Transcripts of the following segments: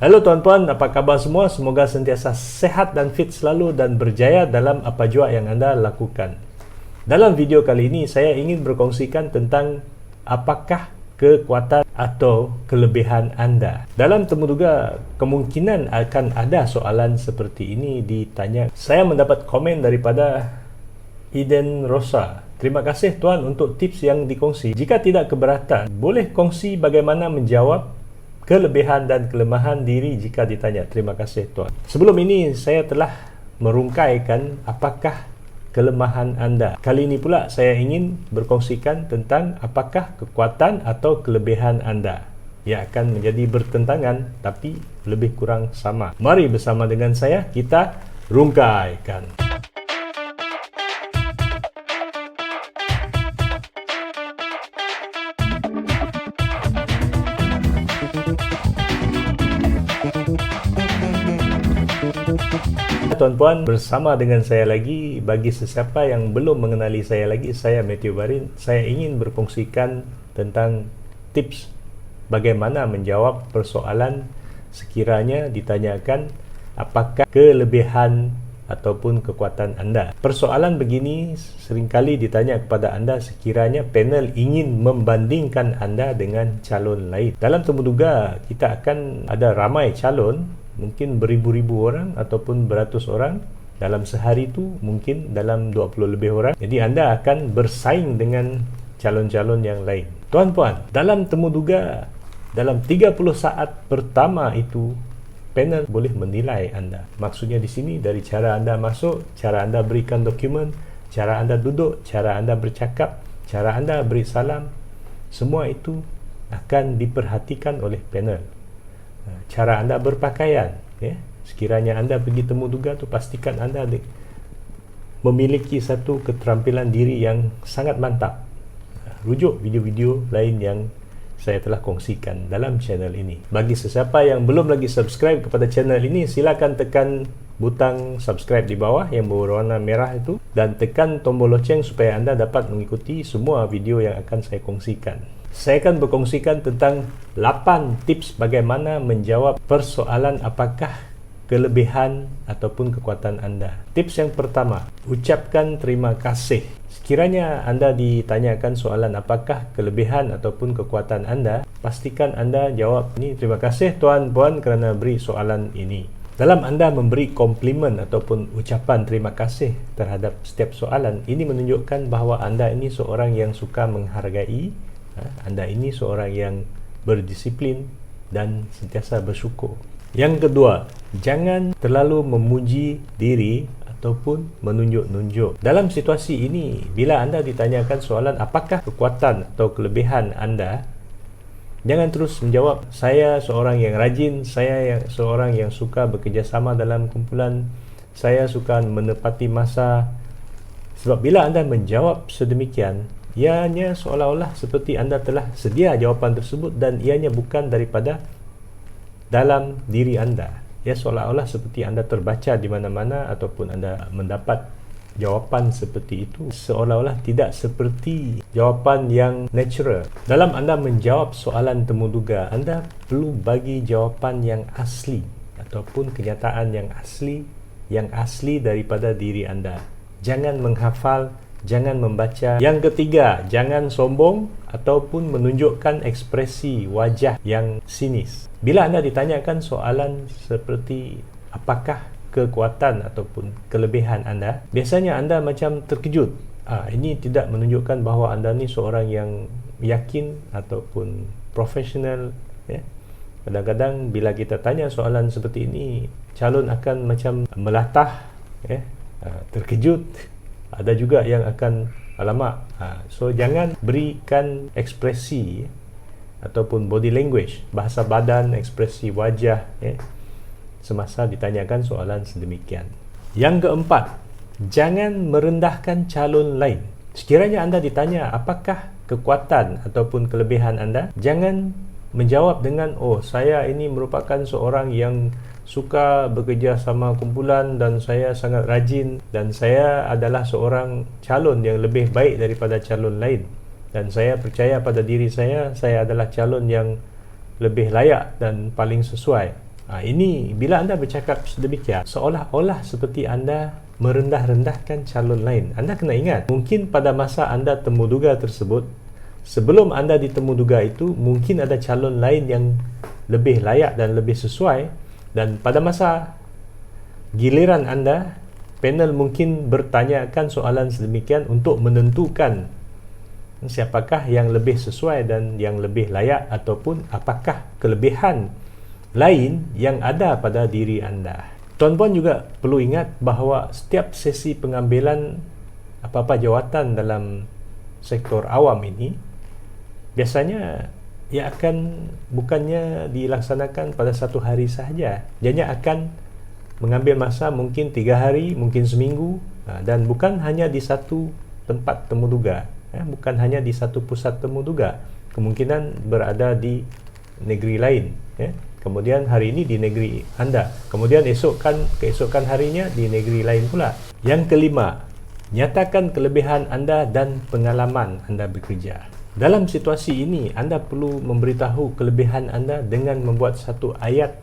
Halo tuan-puan, apa kabar semua? Semoga sentiasa sehat dan fit selalu dan berjaya dalam apa jua yang anda lakukan. Dalam video kali ini, saya ingin berkongsikan tentang apakah kekuatan atau kelebihan anda. Dalam temuduga, kemungkinan akan ada soalan seperti ini ditanya. Saya mendapat komen daripada Eden Rosa. Terima kasih tuan untuk tips yang dikongsi. Jika tidak keberatan, boleh kongsi bagaimana menjawab kelebihan dan kelemahan diri jika ditanya. Terima kasih tuan. Sebelum ini saya telah merungkaikan apakah kelemahan anda. Kali ini pula saya ingin berkongsikan tentang apakah kekuatan atau kelebihan anda. Ia akan menjadi bertentangan tapi lebih kurang sama. Mari bersama dengan saya kita rungkaikan. Tuan-puan, bersama dengan saya lagi. Bagi sesiapa yang belum mengenali saya lagi, saya Matthew Barin. Saya ingin berkongsikan tentang tips bagaimana menjawab persoalan sekiranya ditanyakan apakah kelebihan ataupun kekuatan anda. Persoalan begini seringkali ditanya kepada anda sekiranya panel ingin membandingkan anda dengan calon lain. Dalam temuduga, kita akan ada ramai calon, mungkin beribu-ribu orang ataupun beratus orang. Dalam sehari itu mungkin dalam 20 lebih orang. Jadi anda akan bersaing dengan calon-calon yang lain. Tuan-puan, dalam temuduga, dalam 30 saat pertama itu panel boleh menilai anda. Maksudnya di sini dari cara anda masuk, cara anda berikan dokumen, cara anda duduk, cara anda bercakap, cara anda beri salam, semua itu akan diperhatikan oleh panel. Cara anda berpakaian, sekiranya anda pergi temuduga tu, pastikan anda memiliki satu keterampilan diri yang sangat mantap. Rujuk video-video lain yang saya telah kongsikan dalam channel ini. Bagi sesiapa yang belum lagi subscribe kepada channel ini, silakan tekan butang subscribe di bawah yang berwarna merah itu dan tekan tombol loceng supaya anda dapat mengikuti semua video yang akan saya kongsikan. Saya akan berkongsikan tentang 8 tips bagaimana menjawab persoalan apakah kelebihan ataupun kekuatan anda. Tips yang pertama, ucapkan terima kasih. Sekiranya anda ditanyakan soalan apakah kelebihan ataupun kekuatan anda, pastikan anda jawab ini, terima kasih tuan puan kerana beri soalan ini. Dalam anda memberi komplimen ataupun ucapan terima kasih terhadap setiap soalan, ini menunjukkan bahawa anda ini seorang yang suka menghargai, anda ini seorang yang berdisiplin dan sentiasa bersyukur. Yang kedua, jangan terlalu memuji diri ataupun menunjuk-nunjuk. Dalam situasi ini, bila anda ditanyakan soalan apakah kekuatan atau kelebihan anda, jangan terus menjawab, saya seorang yang rajin, saya seorang yang suka bekerjasama dalam kumpulan, saya suka menepati masa. Sebab bila anda menjawab sedemikian, ianya seolah-olah seperti anda telah sedia jawapan tersebut dan ianya bukan daripada dalam diri anda. Ya, seolah-olah seperti anda terbaca di mana-mana ataupun anda mendapat jawapan seperti itu, seolah-olah tidak seperti jawapan yang natural. Dalam anda menjawab soalan temuduga, anda perlu bagi jawapan yang asli ataupun kenyataan yang asli daripada diri anda. Jangan menghafal, jangan membaca. Yang ketiga, jangan sombong ataupun menunjukkan ekspresi wajah yang sinis. Bila anda ditanyakan soalan seperti apakah kekuatan ataupun kelebihan anda, biasanya anda macam terkejut. Ini tidak menunjukkan bahawa anda ni seorang yang yakin ataupun profesional. Kadang-kadang bila kita tanya soalan seperti ini, calon akan macam melatah, terkejut. Ada juga yang akan alamak. So jangan berikan ekspresi ataupun body language, bahasa badan, ekspresi wajah semasa ditanyakan soalan sedemikian. Yang keempat, jangan merendahkan calon lain. Sekiranya anda ditanya apakah kekuatan ataupun kelebihan anda, jangan menjawab dengan, oh saya ini merupakan seorang yang suka bekerja sama kumpulan dan saya sangat rajin dan saya adalah seorang calon yang lebih baik daripada calon lain dan saya percaya pada diri saya adalah calon yang lebih layak dan paling sesuai. Ini bila anda bercakap sedemikian, seolah-olah seperti anda merendah-rendahkan calon lain. Anda kena ingat, mungkin pada masa anda temuduga tersebut, sebelum anda ditemuduga itu, mungkin ada calon lain yang lebih layak dan lebih sesuai, dan pada masa giliran anda, panel mungkin bertanyakan soalan sedemikian untuk menentukan siapakah yang lebih sesuai dan yang lebih layak, ataupun apakah kelebihan lain yang ada pada diri anda. Tuan-puan juga perlu ingat bahawa setiap sesi pengambilan apa-apa jawatan dalam sektor awam ini biasanya ia akan bukannya dilaksanakan pada satu hari sahaja. Ianya akan mengambil masa mungkin 3 hari, mungkin seminggu, dan bukan hanya di satu tempat temuduga, bukan hanya di satu pusat temuduga, kemungkinan berada di negeri lain, kemudian hari ini di negeri anda, kemudian keesokan harinya di negeri lain pula. Yang kelima, nyatakan kelebihan anda dan pengalaman anda bekerja. Dalam situasi ini, anda perlu memberitahu kelebihan anda dengan membuat satu ayat,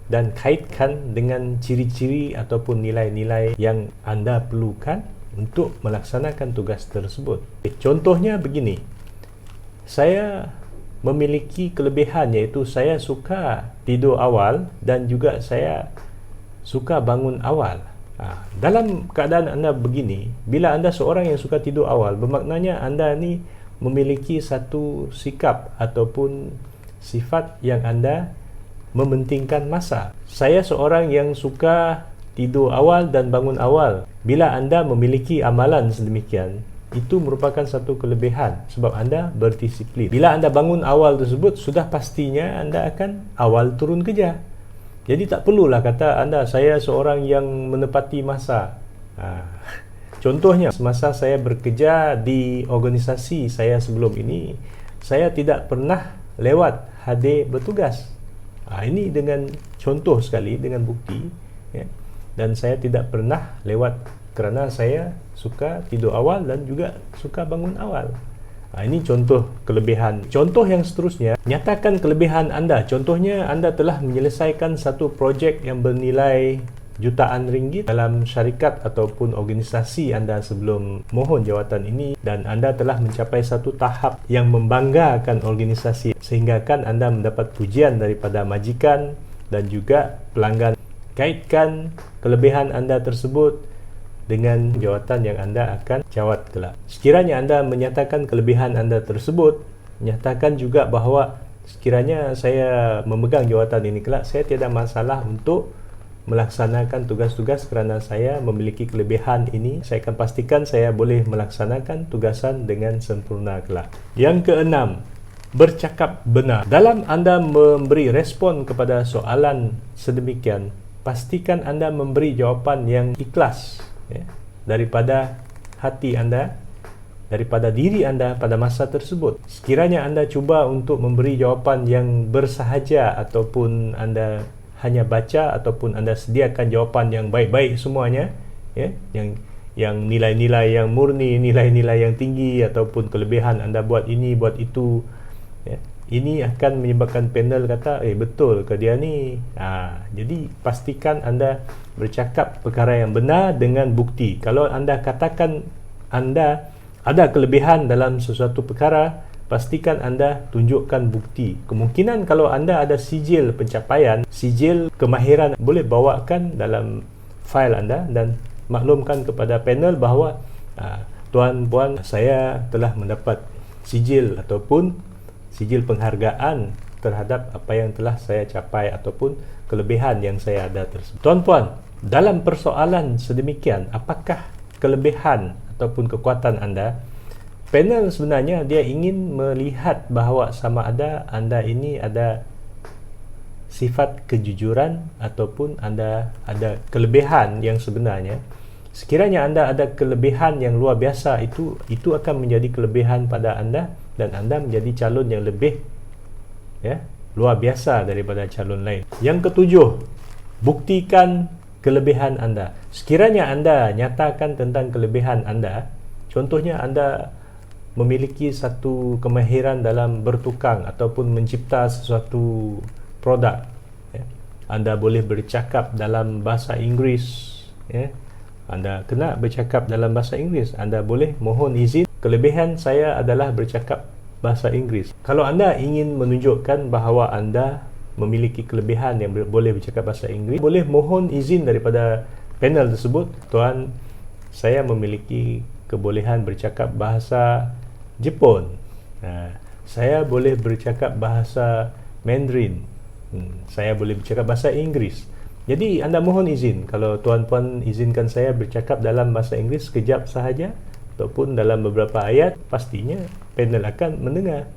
dan kaitkan dengan ciri-ciri ataupun nilai-nilai yang anda perlukan untuk melaksanakan tugas tersebut. Contohnya begini, saya memiliki kelebihan, iaitu saya suka tidur awal dan juga saya suka bangun awal. Dalam keadaan anda begini, bila anda seorang yang suka tidur awal, bermaknanya anda ni memiliki satu sikap ataupun sifat yang anda mementingkan masa. Saya seorang yang suka tidur awal dan bangun awal. Bila anda memiliki amalan sedemikian, itu merupakan satu kelebihan sebab anda berdisiplin. Bila anda bangun awal tersebut, sudah pastinya anda akan awal turun kerja. Jadi tak perlulah kata anda, saya seorang yang menepati masa. Contohnya, semasa saya bekerja di organisasi saya sebelum ini, saya tidak pernah lewat hadir bertugas. Ini dengan contoh sekali, dengan bukti, dan saya tidak pernah lewat kerana saya suka tidur awal dan juga suka bangun awal. Ini contoh kelebihan. Contoh yang seterusnya, nyatakan kelebihan anda. Contohnya, anda telah menyelesaikan satu projek yang bernilai jutaan ringgit dalam syarikat ataupun organisasi anda sebelum mohon jawatan ini, dan anda telah mencapai satu tahap yang membanggakan organisasi sehingga kan anda mendapat pujian daripada majikan dan juga pelanggan. Kaitkan kelebihan anda tersebut dengan jawatan yang anda akan jawat kelak. Sekiranya anda menyatakan kelebihan anda tersebut, nyatakan juga bahawa sekiranya saya memegang jawatan ini kelak, saya tiada masalah untuk melaksanakan tugas-tugas kerana saya memiliki kelebihan ini. Saya akan pastikan saya boleh melaksanakan tugasan dengan sempurna kelak. Yang keenam, bercakap benar. Dalam anda memberi respon kepada soalan sedemikian, pastikan anda memberi jawapan yang ikhlas, daripada hati anda, daripada diri anda pada masa tersebut. Sekiranya anda cuba untuk memberi jawapan yang bersahaja ataupun anda hanya baca ataupun anda sediakan jawapan yang baik-baik semuanya, yang nilai-nilai yang murni, nilai-nilai yang tinggi, ataupun kelebihan anda buat ini, buat itu, ini akan menyebabkan panel kata, betul ke dia ni? Jadi pastikan anda bercakap perkara yang benar dengan bukti. Kalau anda katakan anda ada kelebihan dalam sesuatu perkara, pastikan anda tunjukkan bukti. Kemungkinan kalau anda ada sijil pencapaian, sijil kemahiran, boleh bawakan dalam fail anda dan maklumkan kepada panel bahawa tuan-puan, saya telah mendapat sijil ataupun sijil penghargaan terhadap apa yang telah saya capai ataupun kelebihan yang saya ada tersebut. Tuan-puan, dalam persoalan sedemikian, apakah kelebihan ataupun kekuatan anda? Panel sebenarnya dia ingin melihat bahawa sama ada anda ini ada sifat kejujuran ataupun anda ada kelebihan yang sebenarnya. Sekiranya anda ada kelebihan yang luar biasa, itu akan menjadi kelebihan pada anda dan anda menjadi calon yang lebih luar biasa daripada calon lain. Yang ketujuh, buktikan kelebihan anda. Sekiranya anda nyatakan tentang kelebihan anda, contohnya anda memiliki satu kemahiran dalam bertukang ataupun mencipta sesuatu produk, Anda boleh bercakap dalam bahasa Inggeris, ya. Anda kena bercakap dalam bahasa Inggeris. Anda boleh mohon izin. Kelebihan saya adalah bercakap bahasa Inggeris. Kalau anda ingin menunjukkan bahawa anda memiliki kelebihan yang boleh bercakap bahasa Inggeris, boleh mohon izin daripada panel tersebut. Tuan, saya memiliki kebolehan bercakap bahasa Jepun. Saya boleh bercakap bahasa Mandarin. Saya boleh bercakap bahasa Inggeris. Jadi anda mohon izin. Kalau tuan-puan izinkan saya bercakap dalam bahasa Inggeris sekejap sahaja ataupun dalam beberapa ayat, pastinya panel akan mendengar.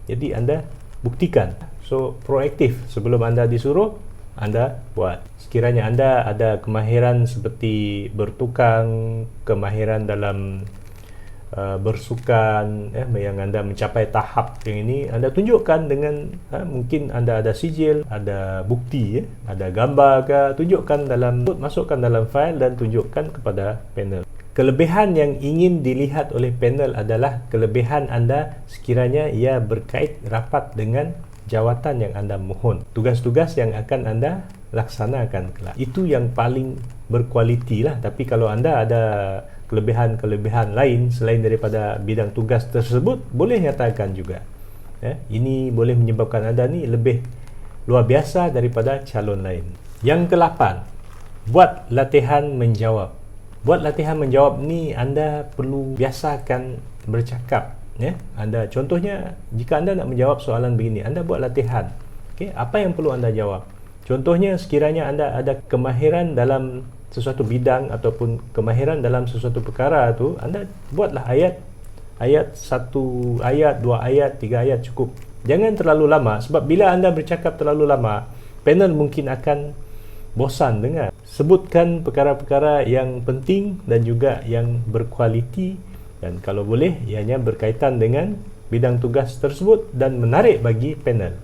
Jadi anda buktikan. So proaktif, sebelum anda disuruh, anda buat. Sekiranya anda ada kemahiran seperti bertukang, kemahiran dalam bersukan, yang anda mencapai tahap yang ini, anda tunjukkan dengan mungkin anda ada sijil, ada bukti, ada gambar ke, tunjukkan dalam, masukkan dalam file dan tunjukkan kepada panel. Kelebihan yang ingin dilihat oleh panel adalah kelebihan anda sekiranya ia berkait rapat dengan jawatan yang anda mohon, tugas-tugas yang akan anda laksanakan kelak. Itu yang paling berkualiti lah. Tapi kalau anda ada kelebihan-kelebihan lain selain daripada bidang tugas tersebut, boleh nyatakan juga. Ini boleh menyebabkan anda ni lebih luar biasa daripada calon lain. Yang ke-8, buat latihan menjawab. Buat latihan menjawab ni anda perlu biasakan bercakap. Anda contohnya, jika anda nak menjawab soalan begini, anda buat latihan. Apa yang perlu anda jawab? Contohnya, sekiranya anda ada kemahiran dalam sesuatu bidang ataupun kemahiran dalam sesuatu perkara tu, anda buatlah ayat 1 ayat, 2 ayat, 3 ayat cukup. Jangan terlalu lama, sebab bila anda bercakap terlalu lama, panel mungkin akan bosan dengar. Sebutkan perkara-perkara yang penting dan juga yang berkualiti, dan kalau boleh ianya berkaitan dengan bidang tugas tersebut dan menarik bagi panel.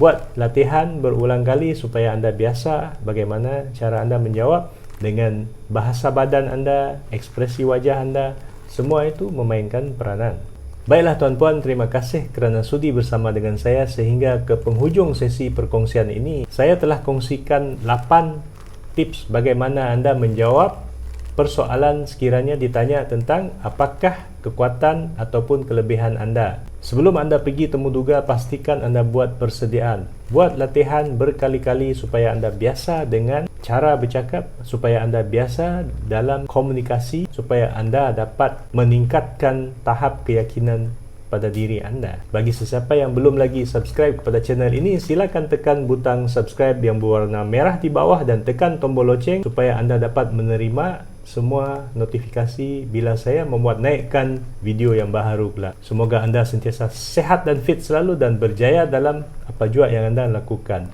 Buat latihan berulang kali supaya anda biasa bagaimana cara anda menjawab, dengan bahasa badan anda, ekspresi wajah anda, semua itu memainkan peranan. Baiklah tuan-puan, terima kasih kerana sudi bersama dengan saya sehingga ke penghujung sesi perkongsian ini. Saya telah kongsikan 8 tips bagaimana anda menjawab persoalan sekiranya ditanya tentang apakah kekuatan ataupun kelebihan anda. Sebelum anda pergi temuduga, pastikan anda buat persediaan. Buat latihan berkali-kali supaya anda biasa dengan cara bercakap, supaya anda biasa dalam komunikasi, supaya anda dapat meningkatkan tahap keyakinan pada diri anda. Bagi sesiapa yang belum lagi subscribe kepada channel ini, silakan tekan butang subscribe yang berwarna merah di bawah dan tekan tombol loceng supaya anda dapat menerima semua notifikasi bila saya membuat naikkan video yang baharu pula. Semoga anda sentiasa sehat dan fit selalu dan berjaya dalam apa jua yang anda lakukan.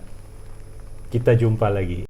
Kita jumpa lagi.